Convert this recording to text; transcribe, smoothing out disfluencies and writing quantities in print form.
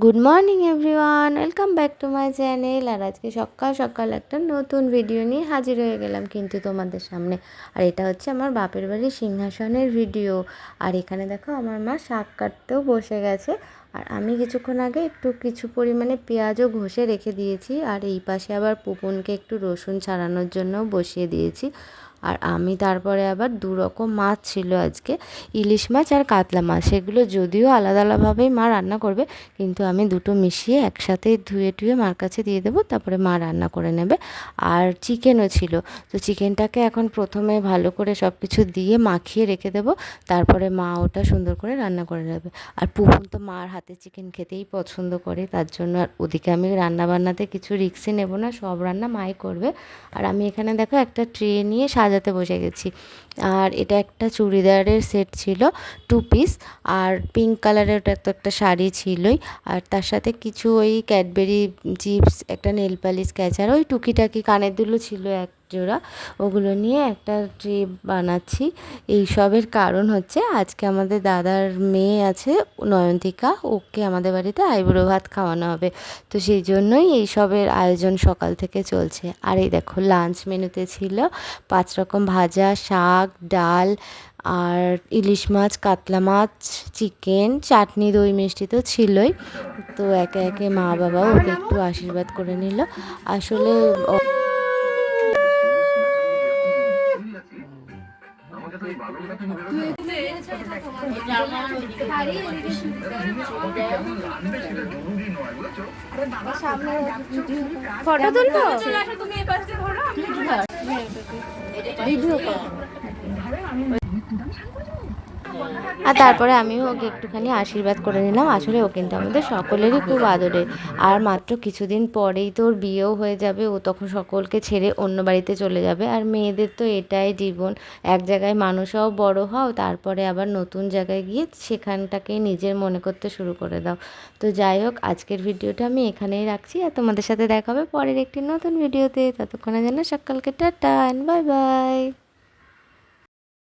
Good morning everyone, welcome back to my channel. আর আজকে সকাল সকাল একটা নতুন ভিডিও নিয়ে হাজির হয়ে গেলাম কিন্তু তোমাদের সামনে। আর এটা হচ্ছে আমার বাপের বাড়ির সিংহাসনের ভিডিও। আর এখানে দেখো আমার মা শাক কাটতেও বসে গেছে। আর আমি কিছুক্ষণ আগে কিছু পরিমাণে পেঁয়াজও ঘষে রেখে দিয়েছি। আর এই পাশে আবার পুপুনকে একটু রসুন ছাড়ানোর জন্যও বসিয়ে দিয়েছি। আর আমি তারপরে আবার দু রকম মাছ ছিল আজকে, ইলিশ মাছ আর কাতলা মাছ। সেগুলো যদিও আলাদা আলাদাভাবেই মা রান্না করবে, কিন্তু আমি দুটো মিশিয়ে একসাথেই ধুয়ে টুয়ে মার কাছে দিয়ে দেবো, তারপরে মা রান্না করে নেবে। আর চিকেনও ছিল, তো চিকেনটাকে এখন প্রথমে ভালো করে সব কিছু দিয়ে মাখিয়ে রেখে দেবো, তারপরে মা ওটা সুন্দর করে রান্না করে নেবে। আর পুপুন তো মার হাতে চিকেন খেতেই পছন্দ করে, তার জন্য আর ওদিকে আমি রান্না বান্নাতে কিছু রিস্কই নেব না, সব রান্না মাই করবে। আর আমি এখানে দেখো একটা ট্রে নিয়ে সাজাতে বসে গেছি। আর এটা একটা চুড়িদারের সেট ছিল, 2 পিস। আর পিঙ্ক কালারের ওটা তো একটা শাড়ি ছিলই। আর তার সাথে কিছু ওই ক্যাডবেরি চিপস, একটা নেল পালিশ, স্কেচার, ওই টুকিটাকি কানের দুলও ছিল এক জোড়া। ওগুলো নিয়ে একটা ট্রে বানাচ্ছি। এই সবের কারণ হচ্ছে আজকে আমাদের দাদার মেয়ে আছে নয়ন্তিকা, ওকে আমাদের বাড়িতে আইবুড়ো ভাত খাওয়ানো হবে। তো সেই জন্যই এই সবের আয়োজন সকাল থেকে চলছে। আর এই দেখো লাঞ্চ মেনুতে ছিল 5 রকম ভাজা, শাক, ডাল, আর ইলিশ মাছ, কাতলা মাছ, চিকেন, চাটনি, দই মিষ্টি তো ছিলই। তো একে একে মা বাবাও ওকে একটু আশীর্বাদ করে নিল। আসলে ফটো তুলবো, ভিডিও কর। আর তারপরে আমিও ওকে একটুখানি আশীর্বাদ করে নিলাম। আসলে ও কিন্তু আমাদের সকলেরই খুব আদরের। আর মাত্র কিছুদিন পরেই তো ওর বিয়েও হয়ে যাবে, ও তখন সকলকে ছেড়ে অন্য বাড়িতে চলে যাবে। আর মেয়েদের তো এটাই জীবন, এক জায়গায় মানুষ হও, বড়ো হও, তারপরে আবার নতুন জায়গায় গিয়ে সেখানটাকেই নিজের মনে করতে শুরু করে দাও। তো যাই হোক, আজকের ভিডিওটা আমি এখানেই রাখছি। আর তোমাদের সাথে দেখা হবে পরের একটি নতুন ভিডিওতে। ততক্ষণে যেন সকলকে টাটা অ্যান্ড বাই বাই।